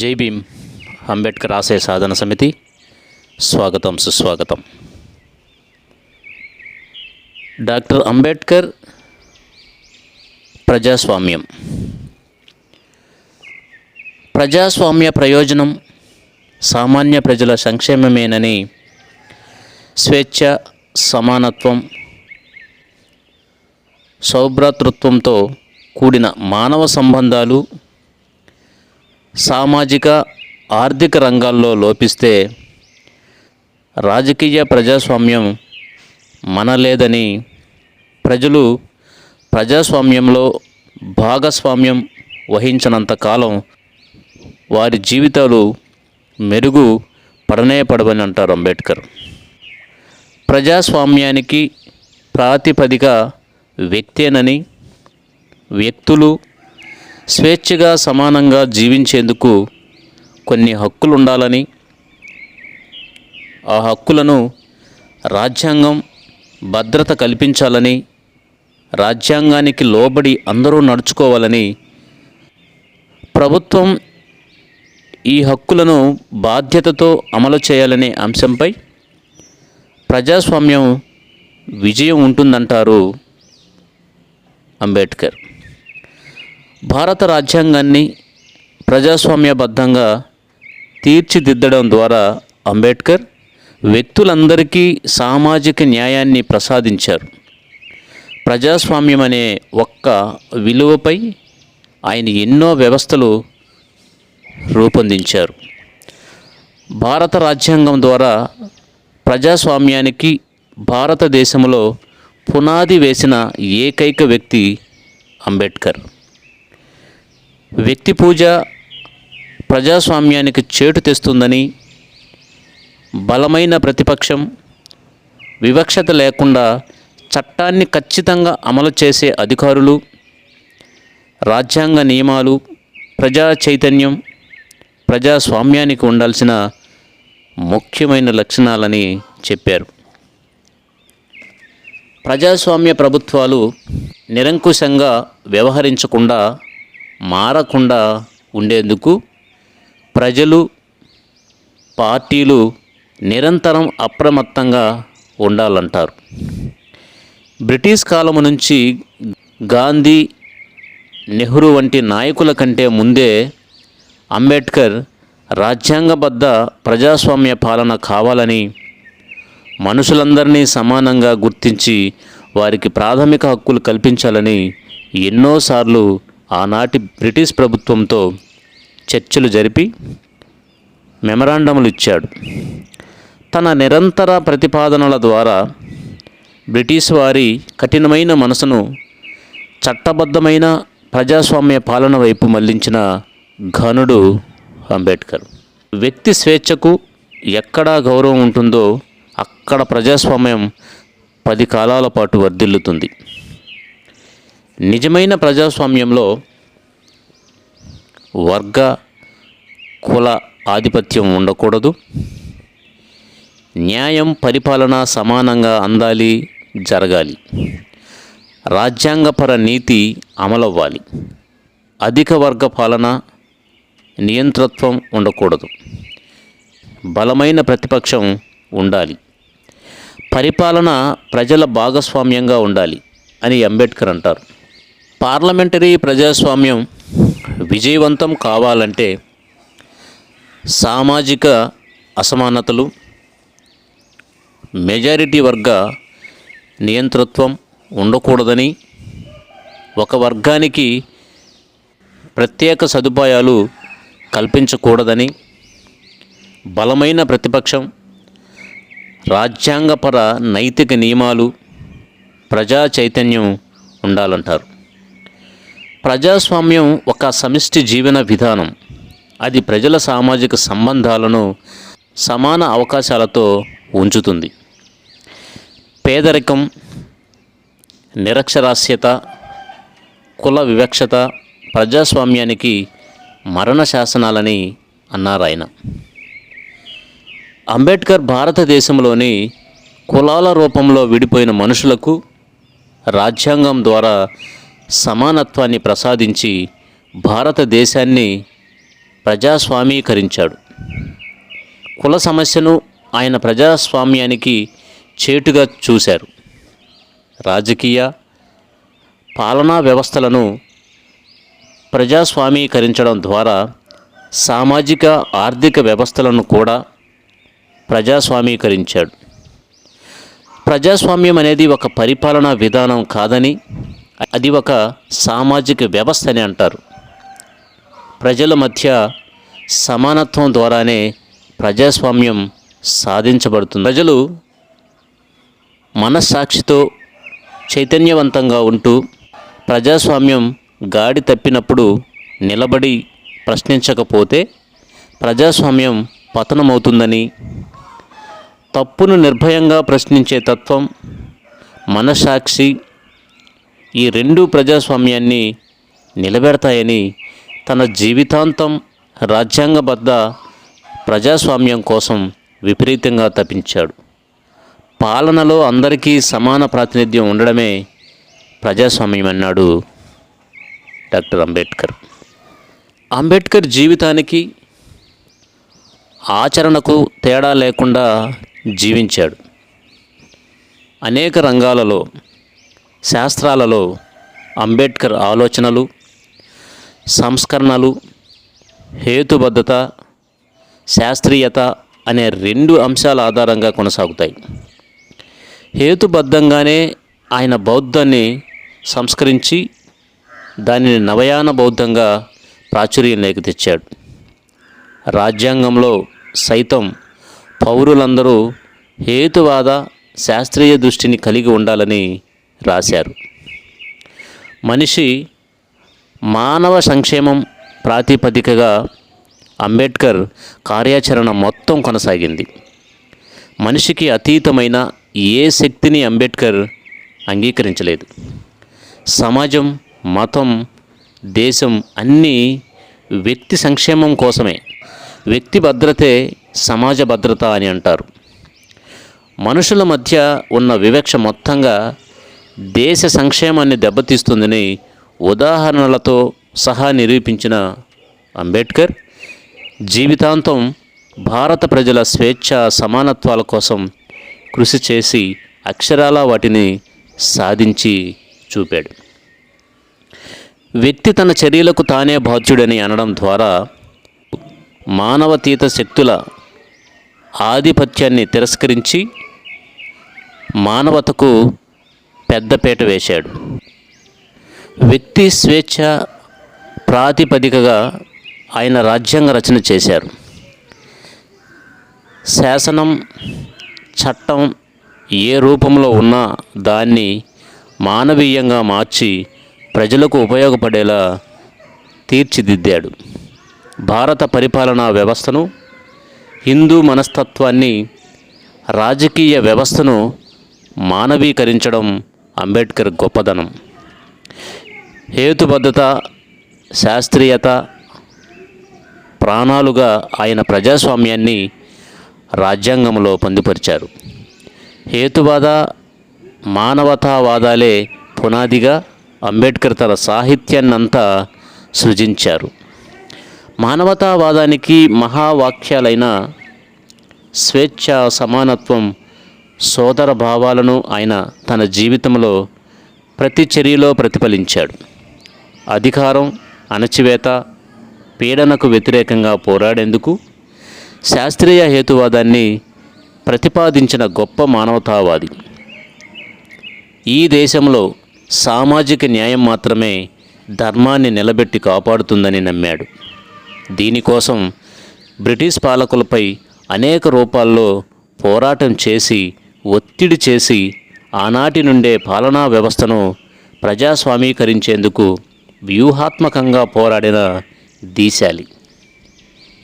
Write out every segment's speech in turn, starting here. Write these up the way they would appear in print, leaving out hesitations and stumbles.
జై భీమ్ అంబేద్కర్ ఆశయ సాధన సమితి స్వాగతం సుస్వాగతం. డాక్టర్ అంబేద్కర్ ప్రజాస్వామ్య ప్రయోజనం సామాన్య ప్రజల సంక్షేమమేనని, స్వేచ్ఛ, సమానత్వం, సౌభ్రాతృత్వంతో కూడిన మానవ సంబంధాలు సామాజిక ఆర్థిక రంగాల్లో లోపిస్తే రాజకీయ ప్రజాస్వామ్యం మనలేదని, ప్రజలు ప్రజాస్వామ్యంలో భాగస్వామ్యం వహించినంత కాలం వారి జీవితాలు మెరుగు పడనే పడవని అంటారు అంబేద్కర్. ప్రజాస్వామ్యానికి ప్రాతిపదిక వ్యక్తేనని, వ్యక్తులు స్వేచ్ఛగా సమానంగా జీవించేందుకు కొన్ని హక్కులు ఉండాలని, ఆ హక్కులను రాజ్యాంగం భద్రత కల్పించాలని, రాజ్యాంగానికి లోబడి అందరూ నడుచుకోవాలని, ప్రభుత్వం ఈ హక్కులను బాధ్యతతో అమలు చేయాలనే అంశంపై ప్రజాస్వామ్యం విజయం ఉంటుందంటారు అంబేద్కర్. భారత రాజ్యాంగాన్ని ప్రజాస్వామ్యబద్ధంగా తీర్చిదిద్దడం ద్వారా అంబేద్కర్ వ్యక్తులందరికీ సామాజిక న్యాయాన్ని ప్రసాదించారు. ప్రజాస్వామ్యం అనే ఒక్క విలువపై ఆయన ఎన్నో వ్యవస్థలు రూపొందించారు. భారత రాజ్యాంగం ద్వారా ప్రజాస్వామ్యానికి భారతదేశంలో పునాది వేసిన ఏకైక వ్యక్తి అంబేద్కర్. వ్యక్తి పూజ ప్రజాస్వామ్యానికి చేటు తెస్తుందని, బలమైన ప్రతిపక్షం, వివక్షత లేకుండా చట్టాన్ని ఖచ్చితంగా అమలు చేసే అధికారులు, రాజ్యాంగ నియమాలు, ప్రజా చైతన్యం ప్రజాస్వామ్యానికి ఉండాల్సిన ముఖ్యమైన లక్షణాలని చెప్పారు. ప్రజాస్వామ్య ప్రభుత్వాలు నిరంకుశంగా వ్యవహరించకుండా, మారకుండా ఉండేందుకు ప్రజలు, పార్టీలు నిరంతరం అప్రమత్తంగా ఉండాలంటారు. బ్రిటిష్ కాలం నుంచి గాంధీ, నెహ్రూ వంటి నాయకుల కంటే ముందే అంబేద్కర్ రాజ్యాంగబద్ధ ప్రజాస్వామ్య పాలన కావాలని, మనుషులందరినీ సమానంగా గుర్తించి వారికి ప్రాథమిక హక్కులు కల్పించాలని ఎన్నోసార్లు ఆనాటి బ్రిటిష్ ప్రభుత్వంతో చర్చలు జరిపి మెమరాండములు ఇచ్చాడు. తన నిరంతర ప్రతిపాదనల ద్వారా బ్రిటిష్ వారి కఠినమైన మనసును చట్టబద్ధమైన ప్రజాస్వామ్య పాలన వైపు మళ్లించిన ఘనుడు అంబేద్కర్. వ్యక్తి స్వేచ్ఛకు ఎక్కడా గౌరవం ఉంటుందో అక్కడ ప్రజాస్వామ్యం 10 కాలాల పాటు వర్ధిల్లుతుంది. నిజమైన ప్రజాస్వామ్యంలో వర్గ, కుల ఆధిపత్యం ఉండకూడదు. న్యాయం, పరిపాలన సమానంగా అందాలి, జరగాలి. రాజ్యాంగపర నీతి అమలవ్వాలి. అధిక వర్గ పాలన, నియంతృత్వం ఉండకూడదు. బలమైన ప్రతిపక్షం ఉండాలి. పరిపాలన ప్రజల భాగస్వామ్యంగా ఉండాలి అని అంబేద్కర్ అంటారు. పార్లమెంటరీ ప్రజాస్వామ్యం విజయవంతం కావాలంటే సామాజిక అసమానతలు, మెజారిటీ వర్గ నియంతృత్వం ఉండకూడదని, ఒక వర్గానికి ప్రత్యేక సదుపాయాలు కల్పించకూడదని, బలమైన ప్రతిపక్షం, రాజ్యాంగపర నైతిక నియమాలు, ప్రజా చైతన్యం ఉండాలంటారు. ప్రజాస్వామ్యం ఒక సమిష్టి జీవన విధానం. అది ప్రజల సామాజిక సంబంధాలను సమాన అవకాశాలతో ఉంచుతుంది. పేదరికం, నిరక్షరాస్యత, కుల వివక్షత ప్రజాస్వామ్యానికి మరణ శాసనాలని అన్నారు ఆయన. అంబేద్కర్ భారతదేశంలోని కులాల రూపంలో విడిపోయిన మనుషులకు రాజ్యాంగం ద్వారా సమానత్వాన్ని ప్రసాదించి భారతదేశాన్ని ప్రజాస్వామీకరించాడు. కుల సమస్యను ఆయన ప్రజాస్వామ్యానికి చేటుగా చూశారు. రాజకీయ పాలనా వ్యవస్థలను ప్రజాస్వామీకరించడం ద్వారా సామాజిక ఆర్థిక వ్యవస్థలను కూడా ప్రజాస్వామీకరించాడు. ప్రజాస్వామ్యం అనేది ఒక పరిపాలనా విధానం కాదని, అది ఒక సామాజిక వ్యవస్థ అని అంటారు. ప్రజల మధ్య సమానత్వం ద్వారానే ప్రజాస్వామ్యం సాధించబడుతుంది. ప్రజలు మనస్సాక్షితో చైతన్యవంతంగా ఉంటూ ప్రజాస్వామ్యం గాడి తప్పినప్పుడు నిలబడి ప్రశ్నించకపోతే ప్రజాస్వామ్యం పతనమవుతుందని, తప్పును నిర్భయంగా ప్రశ్నించే తత్వం, మనస్సాక్షి ఈ రెండు ప్రజాస్వామ్యాన్ని నిలబెడతాయని తన జీవితాంతం రాజ్యాంగబద్ధ ప్రజాస్వామ్యం కోసం విపరీతంగా తపించాడు. పాలనలో అందరికీ సమాన ప్రాతినిధ్యం ఉండడమే ప్రజాస్వామ్యం అన్నాడు డాక్టర్ అంబేద్కర్. అంబేద్కర్ జీవితానికి ఆచరణకు తేడా లేకుండా జీవించాడు. అనేక రంగాలలో, శాస్త్రాలలో అంబేద్కర్ ఆలోచనలు, సంస్కరణలు హేతుబద్ధత, శాస్త్రీయత అనే రెండు అంశాల ఆధారంగా కొనసాగుతాయి. హేతుబద్ధంగానే ఆయన బౌద్ధాన్ని సంస్కరించి దానిని నవయాన బౌద్ధంగా ప్రాచుర్యంలోకి తెచ్చాడు. రాజ్యాంగంలో సైతం పౌరులందరూ హేతువాద శాస్త్రీయ దృష్టిని కలిగి ఉండాలని రాశారు. మనిషి మానవ సంక్షేమం ప్రాతిపదికగా అంబేద్కర్ కార్యాచరణ మొత్తం కొనసాగింది. మనిషికి అతీతమైన ఏ శక్తిని అంబేద్కర్ అంగీకరించలేదు. సమాజం, మతం, దేశం అన్నీ వ్యక్తి సంక్షేమం కోసమే. వ్యక్తి భద్రతే సమాజ భద్రత అని అంటారు. మనుషుల మధ్య ఉన్న వివక్ష మొత్తంగా దేశ సంక్షేమాన్ని దెబ్బతీస్తుందని ఉదాహరణలతో సహా నిరూపించిన అంబేద్కర్ జీవితాంతం భారత ప్రజల స్వేచ్ఛ సమానత్వాల కోసం కృషి చేసి అక్షరాలా వాటిని సాధించి చూపాడు. వ్యక్తి తన చర్యలకు తానే బాధ్యుడని అనడం ద్వారా మానవతీత శక్తుల ఆధిపత్యాన్ని తిరస్కరించి మానవతకు పెద్దపీట వేశాడు. వ్యక్తి స్వేచ్ఛ ప్రాతిపదికగా ఆయన రాజ్యాంగ రచన చేశారు. శాసనం, చట్టం ఏ రూపంలో ఉన్నా దాన్ని మానవీయంగా మార్చి ప్రజలకు ఉపయోగపడేలా తీర్చిదిద్దాడు. భారత పరిపాలనా వ్యవస్థను, హిందూ మనస్తత్వాన్ని, రాజకీయ వ్యవస్థను మానవీకరించడం అంబేద్కర్ గొప్పదనం. హేతుబద్ధత, శాస్త్రీయత ప్రాణాలుగా ఆయన ప్రజాస్వామ్యాన్ని రాజ్యాంగంలో పొందుపరిచారు. హేతువాద, మానవతావాదాలే పునాదిగా అంబేద్కర్ తన సాహిత్యాన్నంతా సృజించారు. మానవతావాదానికి మహావాక్యాలైన స్వేచ్ఛ, సమానత్వం, సోదర భావాలను ఆయన తన జీవితంలో ప్రతి చర్యలో ప్రతిఫలించాడు. అధికారం, అణచివేత, పీడనకు వ్యతిరేకంగా పోరాడేందుకు శాస్త్రీయ హేతువాదాన్ని ప్రతిపాదించిన గొప్ప మానవతావాది. ఈ దేశంలో సామాజిక న్యాయం మాత్రమే ధర్మాన్ని నిలబెట్టి కాపాడుతుందని నమ్మాడు. దీనికోసం బ్రిటిష్ పాలకులపై అనేక రూపాల్లో పోరాటం చేసి, ఒత్తిడి చేసి ఆనాటి నుండే పాలనా వ్యవస్థను ప్రజాస్వామీకరించేందుకు వ్యూహాత్మకంగా పోరాడిన దీశాలి.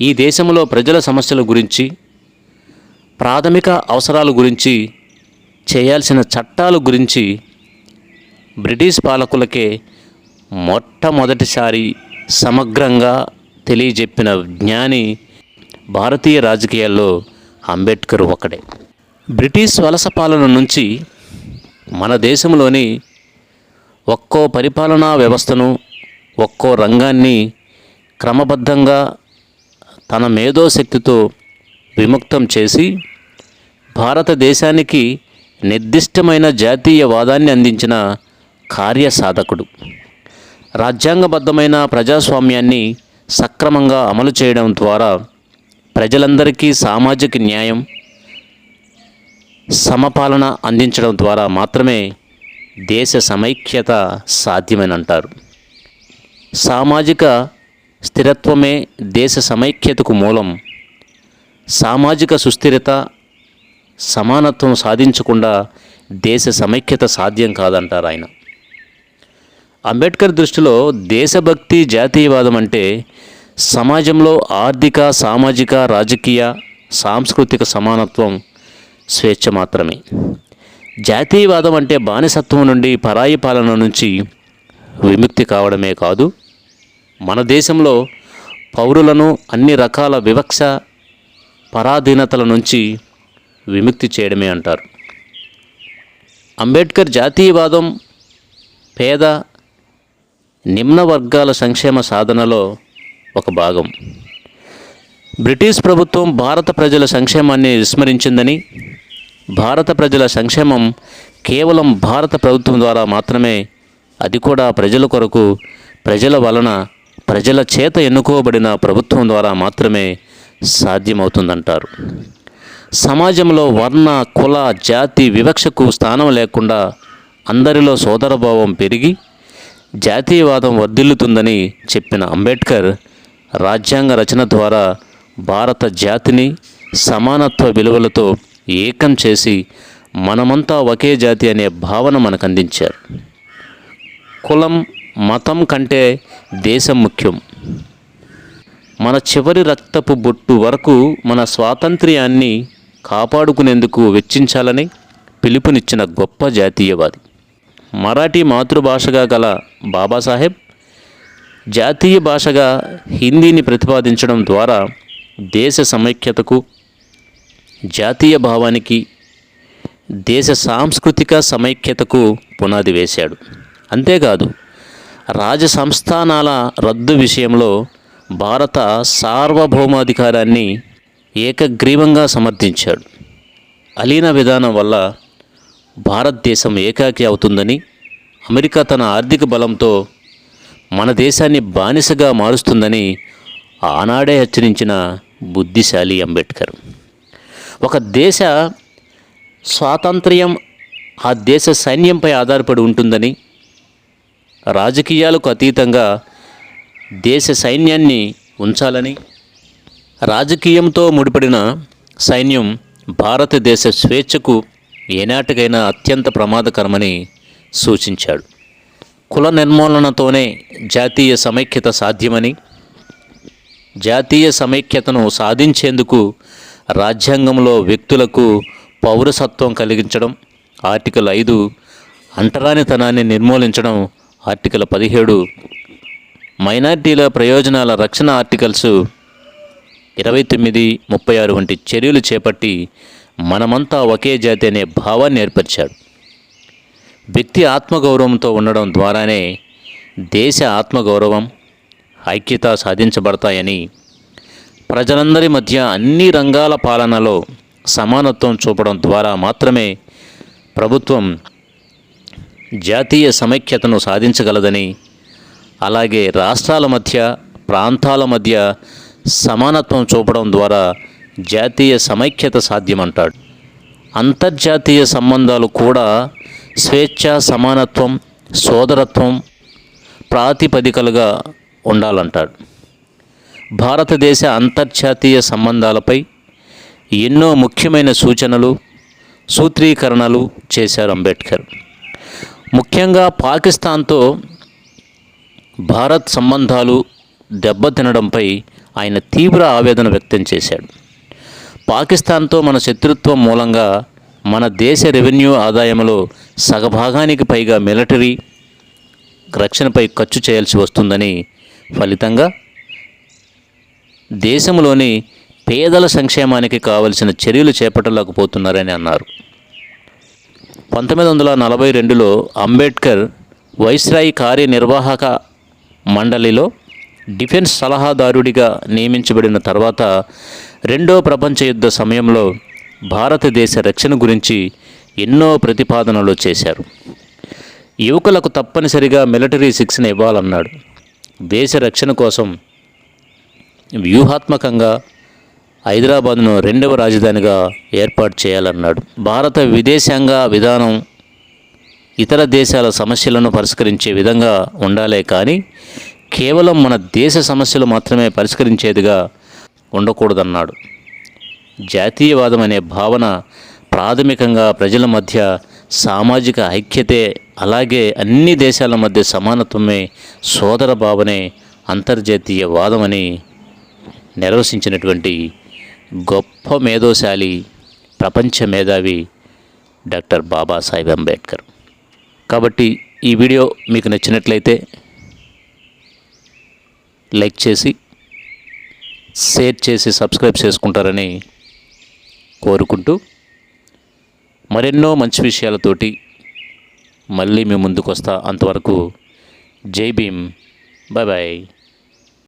ఈ దేశంలో ప్రజల సమస్యల గురించి, ప్రాథమిక అవసరాల గురించి, చేయాల్సిన చట్టాల గురించి బ్రిటిష్ పాలకులకే మొట్టమొదటిసారి సమగ్రంగా తెలియజెప్పిన జ్ఞాని భారతీయ రాజకీయాల్లో అంబేద్కర్ ఒకడే. బ్రిటిష్ వలస పాలన నుంచి మన దేశంలోని ఒక్కో పరిపాలనా వ్యవస్థను, ఒక్కో రంగాన్ని క్రమబద్ధంగా తన మేధోశక్తితో విముక్తం చేసి భారతదేశానికి నిర్దిష్టమైన జాతీయవాదాన్ని అందించిన కార్యసాధకుడు. రాజ్యాంగబద్ధమైన ప్రజాస్వామ్యాన్ని సక్రమంగా అమలు చేయడం ద్వారా ప్రజలందరికీ సామాజిక న్యాయం, సమపాలన అందించడం ద్వారా మాత్రమే దేశ సమైక్యత సాధ్యమని అంటారు. సామాజిక స్థిరత్వమే దేశ సమైక్యతకు మూలం. సామాజిక సుస్థిరత, సమానత్వం సాధించకుండా దేశ సమైక్యత సాధ్యం కాదంటారు ఆయన. అంబేద్కర్ దృష్టిలో దేశభక్తి, జాతీయవాదం అంటే సమాజంలో ఆర్థిక, సామాజిక, రాజకీయ, సాంస్కృతిక సమానత్వం, స్వేచ్ఛ మాత్రమే. జాతీయవాదం అంటే బానిసత్వం నుండి, పరాయి పాలన నుంచి విముక్తి కావడమే కాదు, మన దేశంలో పౌరులను అన్ని రకాల వివక్ష, పరాధీనతల నుంచి విముక్తి చేయడమే అంటారు. అంబేద్కర్ జాతీయవాదం పేద, నిమ్న వర్గాల సంక్షేమ సాధనలో ఒక భాగం. బ్రిటిష్ ప్రభుత్వం భారత ప్రజల సంక్షేమాన్ని విస్మరించిందని, భారత ప్రజల సంక్షేమం కేవలం భారత ప్రభుత్వం ద్వారా మాత్రమే, అది కూడా ప్రజల కొరకు, ప్రజల వలన, ప్రజల చేత ఎన్నుకోబడిన ప్రభుత్వం ద్వారా మాత్రమే సాధ్యమవుతుందంటారు. సమాజంలో వర్ణ, కుల, జాతి వివక్షకు స్థానం లేకుండా అందరిలో సోదరభావం పెరిగి జాతీయవాదం వర్ధిల్లుతుందని చెప్పిన అంబేద్కర్ రాజ్యాంగ రచన ద్వారా భారత జాతిని సమానత్వ విలువలతో ఏకం చేసి మనమంతా ఒకే జాతి అనే భావన మనకు అందించారు. కులం, మతం కంటే దేశం ముఖ్యం. మన చివరి రక్తపు బొట్టు వరకు మన స్వాతంత్ర్యాన్ని కాపాడుకునేందుకు వెచ్చించాలని పిలుపునిచ్చిన గొప్ప జాతీయవాది. మరాఠీ మాతృభాషగా గల బాబాసాహెబ్ జాతీయ భాషగా హిందీని ప్రతిపాదించడం ద్వారా దేశ సమైక్యతకు, జాతీయ భావానికి, దేశ సాంస్కృతిక సమైక్యతకు పునాది వేశాడు. అంతేకాదు, రాజ సంస్థానాల రద్దు విషయంలో భారత సార్వభౌమాధికారాన్ని ఏకగ్రీవంగా సమర్థించాడు. అలీన విధానం వల్ల భారతదేశం ఏకాకి అవుతుందని, అమెరికా తన ఆర్థిక బలంతో మన దేశాన్ని బానిసగా మారుస్తుందని ఆనాడే హెచ్చరించిన బుద్ధిశాలి అంబేద్కర్. ఒక దేశ స్వాతంత్ర్యం ఆ దేశ సైన్యంపై ఆధారపడి ఉంటుందని, రాజకీయాలకు అతీతంగా దేశ సైన్యాన్ని ఉంచాలని, రాజకీయంతో ముడిపడిన సైన్యం భారతదేశ స్వేచ్ఛకు ఏనాటికైనా అత్యంత ప్రమాదకరమని సూచించాడు. కుల నిర్మూలనతోనే జాతీయ సమైక్యత సాధ్యమని, జాతీయ సమైక్యతను సాధించేందుకు రాజ్యాంగంలో వ్యక్తులకు పౌరసత్వం కలిగించడం, ఆర్టికల్ 5 అంటరానితనాన్ని నిర్మూలించడం, ఆర్టికల్ 17 మైనారిటీల ప్రయోజనాల రక్షణ, ఆర్టికల్స్ 29, 36 వంటి చర్యలు చేపట్టి మనమంతా ఒకే జాతి అనే భావాన్ని ఏర్పరిచాడు. వ్యక్తి ఆత్మగౌరవంతో ఉండడం ద్వారానే దేశ ఆత్మగౌరవం, ఐక్యత సాధించబడతాయని, ప్రజలందరి మధ్య అన్ని రంగాల పాలనలో సమానత్వం చూపడం ద్వారా మాత్రమే ప్రభుత్వం జాతీయ సమైక్యతను సాధించగలదని, అలాగే రాష్ట్రాల మధ్య, ప్రాంతాల మధ్య సమానత్వం చూపడం ద్వారా జాతీయ సమైక్యత సాధ్యమంటాడు. అంతర్జాతీయ సంబంధాలు కూడా స్వేచ్ఛ, సమానత్వం, సోదరత్వం ప్రాతిపదికలుగా ఉండాలంటాడు. భారతదేశ అంతర్జాతీయ సంబంధాలపై ఎన్నో ముఖ్యమైన సూచనలు, సూత్రీకరణలు చేశారు అంబేద్కర్. ముఖ్యంగా పాకిస్తాన్తో భారత్ సంబంధాలు దెబ్బతినడంపై ఆయన తీవ్ర ఆవేదన వ్యక్తం చేశాడు. పాకిస్తాన్తో మన శత్రుత్వం మూలంగా మన దేశ రెవెన్యూ ఆదాయంలో సగభాగానికి పైగా మిలిటరీ రక్షణపై ఖర్చు చేయాల్సి వస్తుందని, ఫలితంగా దేశంలోని పేదల సంక్షేమానికి కావలసిన చర్యలు చేపట్టలేకపోతున్నారని అన్నారు. 1942లో అంబేద్కర్ వైస్రాయ్ కార్యనిర్వాహక మండలిలో డిఫెన్స్ సలహాదారుడిగా నియమించబడిన తర్వాత రెండో ప్రపంచ యుద్ధ సమయంలో భారతదేశ రక్షణ గురించి ఎన్నో ప్రతిపాదనలు చేశారు. యువకులకు తప్పనిసరిగా మిలిటరీ శిక్షణ ఇవ్వాలన్నాడు. దేశ రక్షణ కోసం వ్యూహాత్మకంగా హైదరాబాద్ను రెండవ రాజధానిగా ఏర్పాటు చేయాలన్నాడు. భారత విదేశాంగ విధానం ఇతర దేశాల సమస్యలను పరిష్కరించే విధంగా ఉండాలే కానీ కేవలం మన దేశ సమస్యలు మాత్రమే పరిష్కరించేదిగా ఉండకూడదన్నాడు. జాతీయవాదం అనే భావన ప్రాథమికంగా ప్రజల మధ్య సామాజిక ఐక్యతే, అలాగే అన్ని దేశాల మధ్య సమానత్వమే, సోదర భావనే అంతర్జాతీయవాదమని నిర్వచించినటువంటి గొప్ప మేధోశాలి, ప్రపంచ మేధావి డాక్టర్ బాబాసాహెబ్ అంబేద్కర్. కాబట్టి ఈ వీడియో మీకు నచ్చినట్లయితే లైక్ చేసి, షేర్ చేసి, సబ్స్క్రైబ్ చేసుకుంటారని కోరుకుంటూ మరెన్నో మంచి విషయాలతోటి మళ్ళీ మీ ముందుకు వస్తా. అంతవరకు జై భీమ్, బాయ్ బాయ్.